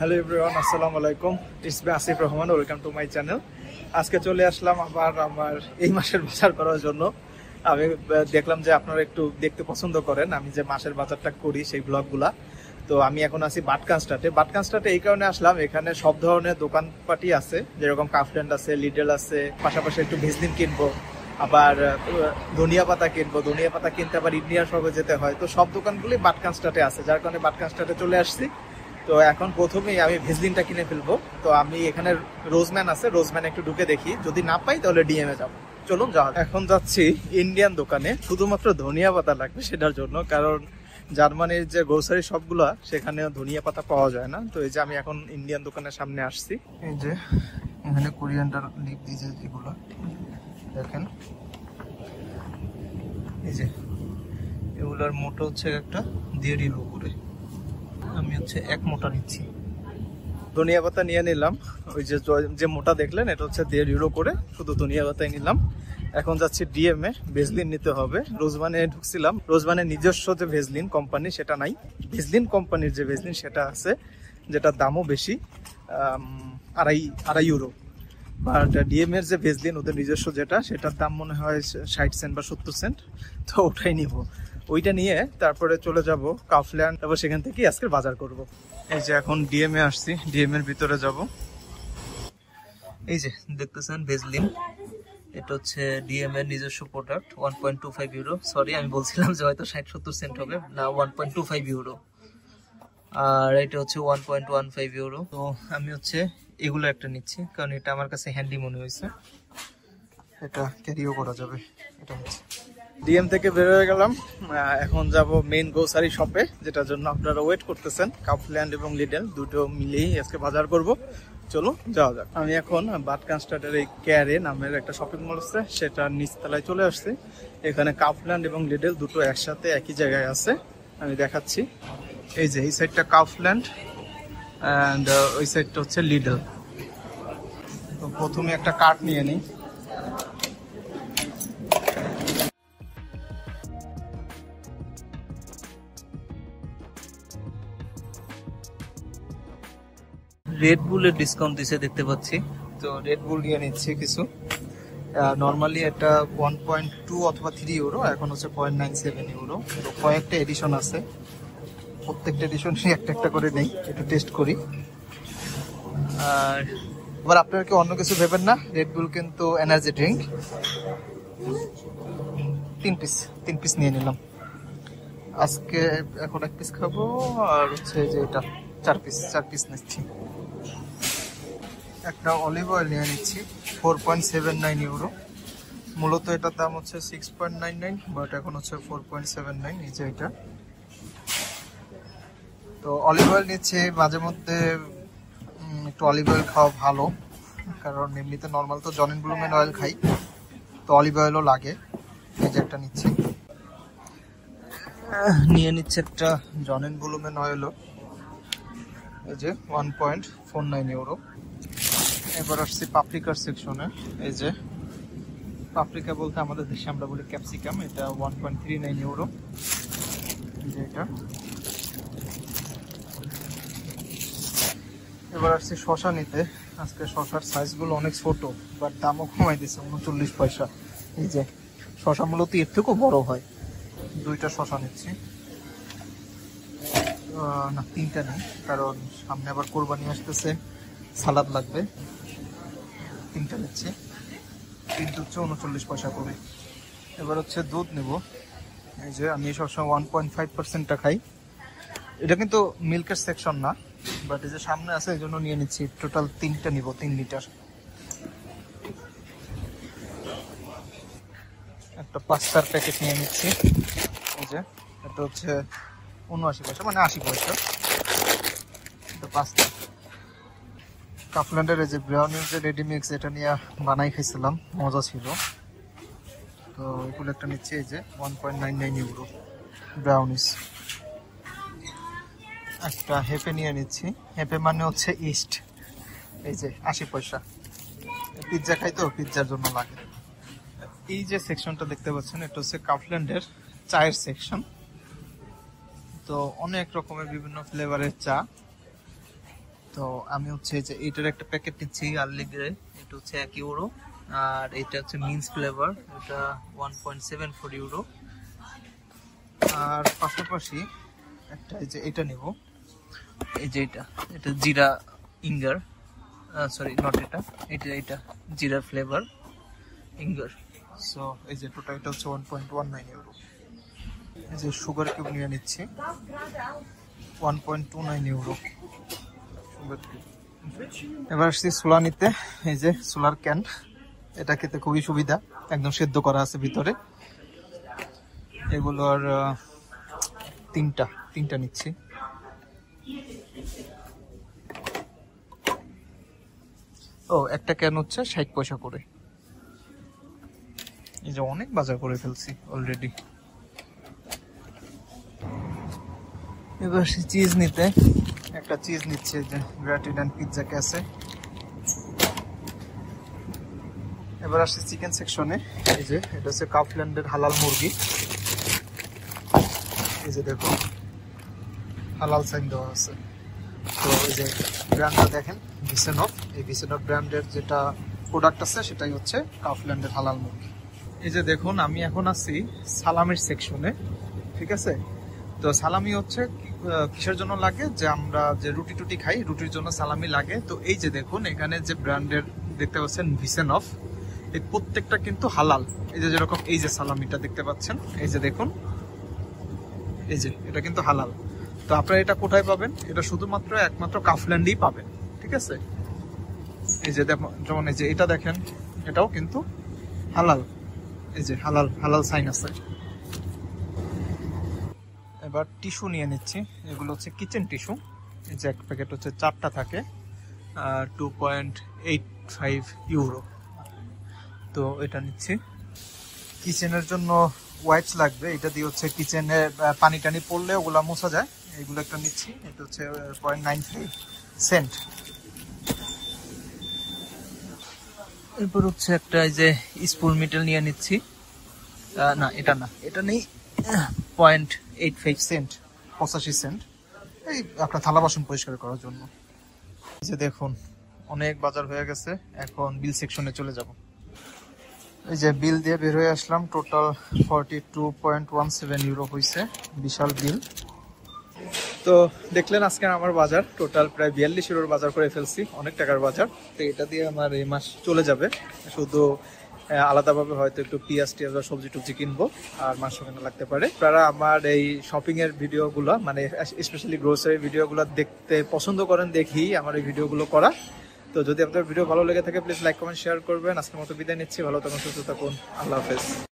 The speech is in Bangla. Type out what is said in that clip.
হ্যালো এভরিওয়ান, আসসালামু আলাইকুম। It's me Asif Rahman, welcome to my channel. আজকে চলে আসলাম আবার আমার এই মাসের বাজার করার জন্য। আমি দেখলাম যে আপনারা একটু দেখতে পছন্দ করেন আমি যে মাসের বাজারটা করি সেই ব্লগগুলা। তো আমি এখন আছি বাটকানস্টাটে এই কারণে আসলাম, এখানে সব ধরনের দোকানপাটি আছে, যেরকম কাফল্যান্ড আছে, লিডল আছে, পাশাপাশি একটু ভেজলিন কিনবো, আবার ধনিয়া পাতা কিনবো। ধনিয়া পাতা কিনতে আবার ইন্ডিয়ান শপে যেতে হয়, তো সব দোকানগুলি বাটকানস্টাটে আছে, যার কারণে বাটকানস্টাটে চলে আসছি। তো এখন প্রথমেই আমি ভেজলিনটা কিনে ফেলবো। তো আমি এখানে রোজম্যান আছে, রোজম্যান একটু ঢুকে দেখি, যদি না পাই তাহলে ডিএমে যাবো। চলুন যাওয়া যাক। এখন যাচ্ছি ইন্ডিয়ান দোকানে, শুধুমাত্র ধনিয়া পাতা লাগবে সেটার জন্য, কারণ জার্মানির যে গ্রোসারি শপগুলো সেখানে ধনিয়া পাতা পাওয়া যায় না। তো এই যে আমি এখন ইন্ডিয়ান দোকানের সামনে আসছি। এই যে এখানে কোরিয়ান্ডার লিপ দিয়েছে যেগুলো দেখেন, এই যে এগুলোর মোটো হচ্ছে একটা 1.5 ইউরো করে। আমি হচ্ছে 1 মোটা নিচ্ছি। ধনিয়া পাতা নিয়ে নিলাম, ওই যে যে মোটা দেখলেন এটা হচ্ছে 1.5 ইউরো করে, শুধু ধনিয়া পাতাই নিলাম। এখন যাচ্ছি ডিএমএ, ভেজলিন নিতে হবে। রোজমানে ঢুকছিলাম, রোজমানের নিজস্ব যে ভেজলিন কোম্পানি সেটা নাই, ভেজলিন কোম্পানির যে ভেজলিন সেটা আছে, যেটার দামও বেশি, 2.5 ইউরো। বাট ডিএমএর যে ভেজলিন ওদের নিজস্ব যেটা, সেটার দাম মনে হয় 60 সেন্ট বা 70 সেন্ট। তো ওটাই নিব, ওইটা নিয়ে তারপরে চলে যাব কাফল্যান্ড, তারপর সেখান থেকে আজকে বাজার করব। এই যে এখন ডিএমএ আসছি, ডিএমএর ভিতরে যাব। এই যে দেখতেছেন ভেজলিন, এটা হচ্ছে ডিএম এর নিজস্ব প্রোডাক্ট। 1.25 ইউরো, সরি আমি বলছিলাম যে হয়তো 60-70 সেন্ট হবে, না 1.25 ইউরো। আর এটা হচ্ছে 1.15 ইউরো। তো আমি হচ্ছে এগুলো একটা নিচ্ছি, কারণ এটা আমার কাছে হ্যান্ডি মনে হয়েছে, এটা ক্যারিও করা যাবে। এটা হচ্ছে ডিএম থেকে বের হয়ে গেলাম, এখন যাব মেইন গ্রোসারি শপে, যেটার জন্য আপনারা ওয়েট করতেছেন। কাফল্যান্ড এবং লিডল দুটো মিলেই আজকে বাজার করব। চলো যাওয়া যাক। আমি এখন বাটকানস্টাটের এই ক্যারে নামের একটা শপিং মল আছে, সেটার নিচতলায় চলে আসছি। এখানে কাফল্যান্ড এবং লিডল দুটো একসাথে একই জায়গায় আছে, আমি দেখাচ্ছি। এই যে এই সাইডটা কাফল্যান্ড অ্যান্ড ওই সাইডটা হচ্ছে লিডল। তো প্রথমে একটা কার্ড নিয়ে নিই। রেড বুলের ডিসকাউন্ট দিছে দেখতে পাচ্ছি, তো রেড বুল নিয়ে নিচ্ছি কিছু। নর্মালি এটা 1.2 অথবা 3 ইউরো, এখন হচ্ছে 0.97 ইউরো। তো কয়েকটা এডিশন আছে, প্রত্যেকটা এডিশন একটা একটা করে নেই, একটু টেস্ট করি। আর এবার আপনারা কি অন্য কিছু ভেবেন না, রেড বুল কিন্তু এনার্জি ড্রিঙ্ক। 3 পিস নিয়ে নিলাম আজকে, এখন 1 পিস খাবো। আর হচ্ছে যে এটা 4 পিস নিচ্ছি। একটা অলিভ অয়েল নিয়ে নিচ্ছি, 4.79 ইউরো। মূলত এটার দাম হচ্ছে 6.99, বাট এখন হচ্ছে 4.79। এই যে এটা। তো অলিভ অয়েল নিচ্ছি, মাঝে মধ্যে একটু অলিভ অয়েল খাওয়া ভালো, কারণ এমনিতে নর্মাল তো জন এন্ড ব্লুমেন অয়েল খাই, তো অলিভ অয়েলও লাগে। এই যে একটা নিচ্ছি, নিয়ে নিচ্ছে একটা জন এন্ড ব্লুমেন অয়েলও। এই যে 1.49 ইউরো। এবার আসছি পাপরিকার সেকশনে। এই যে পাপরিকা বলতে আমাদের দেশে আমরা বলি ক্যাপসিকাম, এটা 1.39 ইউরো। এটা এবার আসছি শশা নিতে। আজকে শশার সাইজগুলো অনেক ছোট, বাট দামও কমাই দিচ্ছে 39 পয়সা। এই যে শশা মূলত এর থেকেও বড় হয়। 2টা শশা নিচ্ছি, না 3টা নেই, কারণ সামনে আবার কোরবানি আসতেছে, সালাদ লাগবে। 3টা নিচ্ছি, কিন্তু হচ্ছে 39 পয়সা করে। এবার হচ্ছে দুধ নেব। এই যে আমি সবসময় 1.5%টা খাই, এটা কিন্তু মিল্কের সেকশন না, বাট এই যে সামনে আছে এই জন্য নিয়ে নিচ্ছি। টোটাল 3টা নিব, 3 লিটার। একটা পাস্তার প্যাকেট নিয়ে নিচ্ছি। এই যে এটা হচ্ছে 79 পয়সা, মানে 80 পয়সা। এটা পাস্তা। কাফল্যান্ডের এই যে ব্রাউনির যে রেডিমিক্স, এটা নিয়ে বানাই খাইছিলাম, মজা ছিল। তো এগুলো একটা নিচ্ছি। এই যে 1.99 ইউরো ব্রাউনিস। একটা হেপে নিয়ে নিচ্ছি, হেপে মানে হচ্ছে ইস্ট। এই যে 80 পয়সা। পিৎজা খাই তো, পিৎজার জন্য লাগে। এই যে সেকশনটা দেখতে পাচ্ছেন, এটা হচ্ছে কাফল্যান্ডের চায়ের সেকশন। তো অনেক রকমের বিভিন্ন ফ্লেভারের চা, তো আমি হচ্ছে যে এটার একটা প্যাকেট নিচ্ছি আর্লি গ্রে, এটা হচ্ছে 1 ইউরো। আর এটা হচ্ছে মিন্স ফ্লেভার, এটা 1.74 ইউরো। আর পাশাপাশি একটা এই যে এটা নিব, এই যে এটা জিরা ইঙ্গার, সরি নট এটা জিরা ফ্লেভার ইঙ্গার। সো এই যে টোটাল এটা হচ্ছে 1.19 ইউরো। এই যে সুগার কিউব নিয়ে নিচ্ছি 1.29 ইউরো। এবার আসছি সোলা নিতে। এই যে সোলার ক্যান, এটা খেতে খুবই সুবিধা, একদম সেদ্ধ করা আছে ভিতরে। এগুলোর তিনটা নিচ্ছি। ও একটা ক্যান হচ্ছে 60 পয়সা করে। এই যে অনেক বাজার করে ফেলছি অলরেডি। এবার চিজ নিতে, একটা চিজ নিচ্ছে যে গ্রাটিন পিৎজা ক্যাসে। এবার আসছে চিকেন সেকশনে। এই যে এটা হচ্ছে কাউফল্যান্ডের হালাল মুরগি। এই যে দেখো হালাল সাইন দেওয়া আছে। তো এই যে ব্র্যান্ডটা দেখেন ভিসেনফ, এই ভিসেনফ ব্র্যান্ডের যেটা প্রোডাক্ট আছে সেটাই হচ্ছে কাউফল্যান্ডের হালাল মুরগি। এই যে দেখুন আমি এখন আছি সালামির সেকশনে, ঠিক আছে। তো সালামি হচ্ছে কিসের জন্য লাগে, যে আমরা যে রুটি টুটি খাই রুটির জন্য সালামি লাগে। তো এই যে দেখুন এখানে যে ব্র্যান্ডের দেখতে পাচ্ছেন ভিসেনফ, এই প্রত্যেকটা কিন্তু হালাল। এই যে যেরকম এই যে সালামিটা দেখতে পাচ্ছেন, এই যে দেখুন এই যে এটা কিন্তু হালাল। তো আপনারা এটা কোথায় পাবেন, এটা শুধুমাত্র একমাত্র কাউফল্যান্ডেই পাবেন, ঠিক আছে। এই যে যেমন এই যে এটা দেখেন, এটাও কিন্তু হালাল, এই যে হালাল সাইন আছে। এবার টিস্যু নিয়ে নিচ্ছি, এগুলো হচ্ছে কিচেন টিস্যু। এই যে এক প্যাকেট হচ্ছে 4টা থাকে, 2.85 ইউরো। তো এটা নিচ্ছি। কিচেনের জন্য ওয়াইপস লাগবে, এটা দিয়ে হচ্ছে কিচেনে পানি টানি পড়লে ওগুলা মোছা যায়। এইগুলো একটা নিচ্ছি, এটা হচ্ছে 0.95 সেন্ট। এরপর হচ্ছে একটা এই যে স্পুন মিটেল নিয়ে নিচ্ছি, না এটা নেই, 0.85 সেন্ট, 85 সেন্ট। এই আপনার থালা বাসন পরিষ্কার করার জন্য। এই যে দেখুন অনেক বাজার হয়ে গেছে, এখন বিল সেকশনে চলে যাব। এই যে বিল দিয়ে বের হয়ে আসলাম, টোটাল 42.17 ইউরো হয়েছে, বিশাল বিল। তো দেখলেন আজকে আমার বাজার টোটাল প্রায় 42 ইউরোর বাজার করে ফেলছি, অনেক টাকার বাজার। তো এটা দিয়ে আমার এই মাস চলে যাবে। শুধু আলাদাভাবে হয়তো একটু পেঁয়াজ টিয়াজ বা সবজি টবজি কিনবো, আর মাংস কেনা লাগতে পারে। আপনারা আমার এই শপিং এর ভিডিওগুলো, মানে স্পেশালি গ্রোসারি ভিডিওগুলো দেখতে পছন্দ করেন দেখি আমার এই ভিডিওগুলো করা। তো যদি আপনাদের ভিডিও ভালো লেগে থাকে প্লিজ লাইক কমেন্ট শেয়ার করবেন। আজকের মতো বিদায় নিচ্ছি, ভালো থাকুন, সুস্থ থাকুন, আল্লাহ হাফেজ।